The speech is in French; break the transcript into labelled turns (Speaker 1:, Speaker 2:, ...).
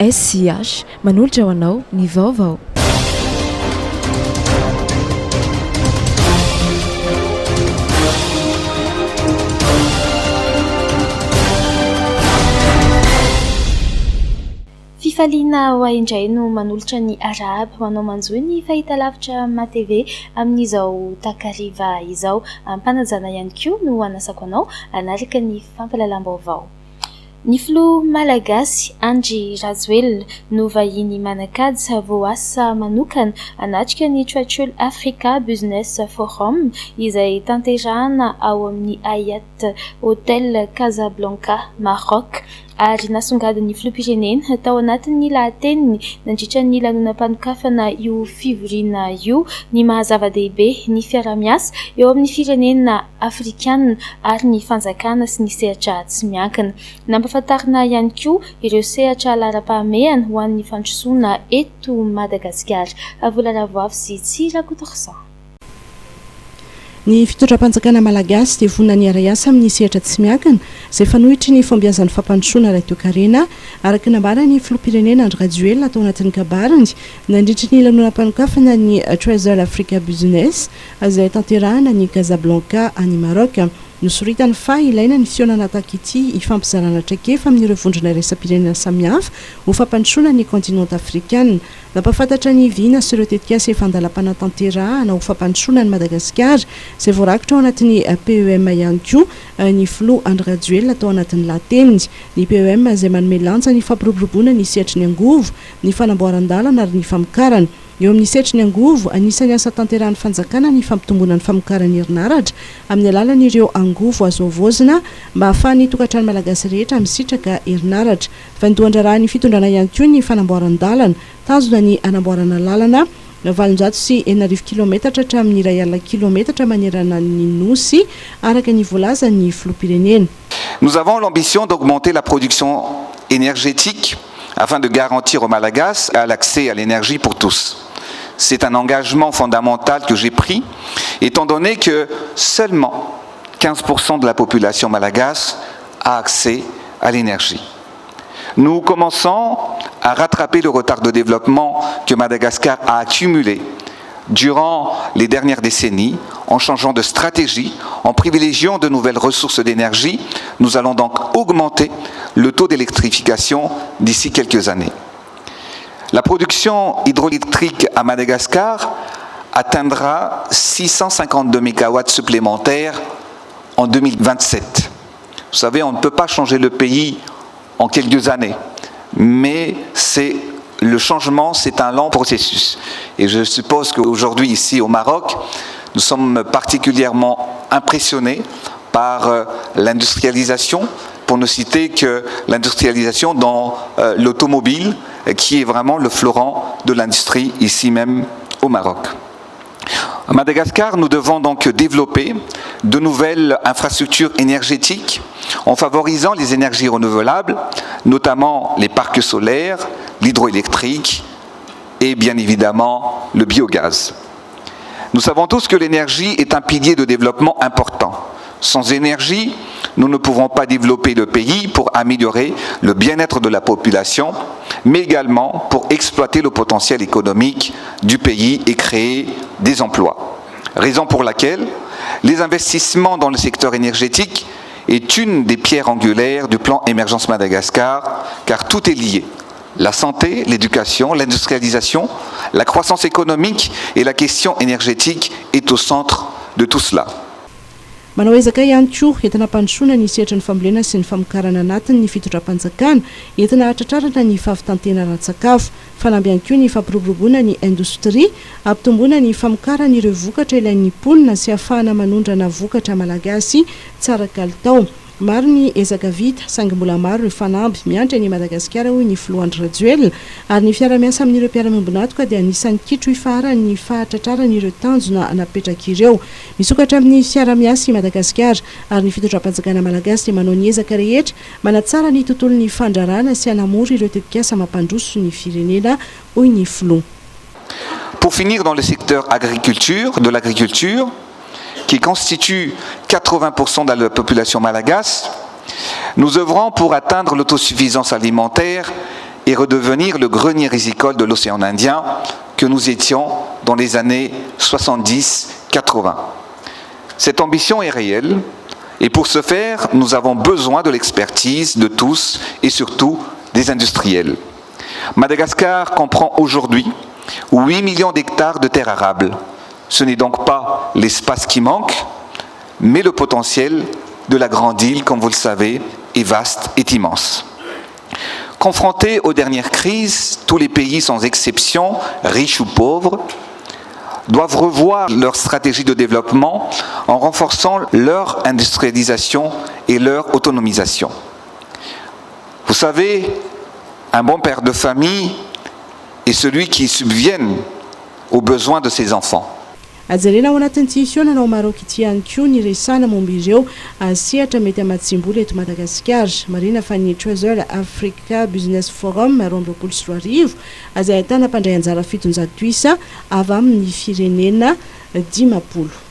Speaker 1: SCH manolotra ho anao ny vaovao.
Speaker 2: Fifaliana ho indray no manolotra ny arahaba manao manjoy ny fahitalavitra MATV amin'izao takariva izao. Ampanajana ihany koa no anasako anao anaraka ny fampalalam-baovao. Ny filoha malagasy Andry Rajoelina no vahiny manan-kaja voasa manokana anatrika ny Choiseul Africa Business Forum izay tanterahana ao amin'ny Hyatt Hotel Casablanca Maroc. Ary nasongadin'ny filoham-pirenena tao anatin'ny lahateniny nandritra ny lanonam-panokafana io fivoriana io ny mahazava-dehibe ny fiara-miasa eo amin'ny firenena afrikanina ary ny fanjakana sy ny sehatra tsy miankina. Nampahafantarina ihany koa ireo sehatra lara-pahamehana ho an'ny fandrosoana eto Madagasikara. Avolaravoavy sy Tsirakotorsan.
Speaker 3: Ny fitondram-panjakana malagasy dia vonina ny ara-asa amin'ny sehatra tsy miankina izay fanohitry ny fombiazan'ny fampandrosoana Raitokarena araka nambarany filoham-pirenena Andry Rajoelina tao anatin'ny kabarany nandritry ny lanonam-panokafana ny Choiseul Africa Business izay tanterahana ny Casablanca any Maroc. Nosoritany fa ilaina ny fionana tahaka ity hifampizarana traikefa amin'ireo vondrona iraisam-pirenena samihafa ho fampandrosoana ny kontinanta afrikanina. Nampahafantatra ny viana sy ireo tetikasa efa andalam-panatanterahana ho fampandrosoana ny Madagasikara izay voarakitra ao anatin'ny PEM ihany koa ny filoha Andry Rajoelina tao anatin'ny lahateniny. Ny PEM izay manome lanja ny fampiroboroboana ny sehatry ny angovo, ny fanamboaran-dalana ary ny famokarana. Eo amin'ny sehatry ny angovo, anisan'ny asa tanterahan'ny fanjakana ny fampitombona ny famokarana herinaratra amin'ny alalan'ireo angovo azo avozina mba hahafahan'ny tokantrano malagasy rehetra misitraka herinaratra. Fandohan-draharaha ny fitondrana ihany koa ny fanamboaran-dalana, tazona ny anamboarana lalana 840 kilometatra hatramin'ny 2 kilometatra manerana ny nosy araka ny voalazan'ny filoham-pirenena.
Speaker 4: Nous avons l'ambition d'augmenter la production énergétique afin de garantir aux Malagasy l'accès à l'énergie pour tous. C'est un engagement fondamental que j'ai pris, étant donné que seulement 15% de la population malagasy a accès à l'énergie. Nous commençons à rattraper le retard de développement que Madagascar a accumulé durant les dernières décennies en changeant de stratégie, en privilégiant de nouvelles ressources d'énergie. Nous allons donc augmenter le taux d'électrification d'ici quelques années. La production hydroélectrique à Madagascar atteindra 652 MW supplémentaires en 2027. Vous savez, on ne peut pas changer le pays en quelques années, mais le changement, c'est un lent processus. Et je suppose qu'aujourd'hui, ici au Maroc, nous sommes particulièrement impressionnés par l'industrialisation, pour ne citer que l'industrialisation dans l'automobile, qui est vraiment le fleuron de l'industrie ici même au Maroc. À Madagascar, nous devons donc développer de nouvelles infrastructures énergétiques en favorisant les énergies renouvelables, notamment les parcs solaires, l'hydroélectrique et bien évidemment le biogaz. Nous savons tous que l'énergie est un pilier de développement important. Sans énergie, nous ne pouvons pas développer le pays pour améliorer le bien-être de la population, mais également pour exploiter le potentiel économique du pays et créer des emplois. Raison pour laquelle les investissements dans le secteur énergétique est une des pierres angulaires du plan Émergence Madagascar, car tout est lié. La santé, l'éducation, l'industrialisation, la croissance économique et la question énergétique est au centre de tout cela.
Speaker 3: Manao ezaka ihany koa entina hampandrosoana ny sehatra ny fambolena sy ny famokarana anatiny ny fitondram-panjakana entina hatratrarana ny fahavitantenana ara-tsakafo, fanamby ihany koa ny fampiroboroboana ny indostria, hampitomboana ny famokarana ireo vokatra ilain'ny mponina sy ahafahana manondrana vokatra malagasy tsara kalitao. Maro ny ezaka vita saingy mbola maro ireo fanamby miantra ny Madagasikara hoy ny filoha Andry Rajoelina ary ny fiara-miasa amin'ireo mpiara-miombonatoka dia anisan'ny kitro ifarany ny fahatratrarana ireo tanjona napetraka ireo. Misokatra amin'ny fiara-miasa i Madagasikara ary ny fitondram-panjakana malagasy dia manao ny ezaka rehetra manatsara ny tontolon'ny fandrarana sy hanamora ireo tetikasa mampandroso ny firenena hoy ny filoha.
Speaker 4: Pour finir, dans le secteur de l'agriculture, qui constitue 80% de la population malagasse, nous œuvrons pour atteindre l'autosuffisance alimentaire et redevenir le grenier risicole de l'océan Indien que nous étions dans les années 70-80. Cette ambition est réelle et pour ce faire, nous avons besoin de l'expertise de tous et surtout des industriels. Madagascar comprend aujourd'hui 8 millions d'hectares de terres arables. Ce n'est donc pas l'espace qui manque, mais le potentiel de la grande île, comme vous le savez, est vaste, est immense. Confrontés aux dernières crises, tous les pays sans exception, riches ou pauvres, doivent revoir leur stratégie de développement en renforçant leur industrialisation et leur autonomisation. Vous savez, un bon père de famille est celui qui subvienne aux besoins de ses enfants.
Speaker 3: ajarena ao anatin'ity fiaonanao maroky ity ihany koa ny resana momba ireo sehatra mety amatsimboly eto Madagasikara. Marina fa ny Treasure Africa Business Forum 2024 izay ahitana mpandray anjara fitonjato isa avy amin'ny firenena 10.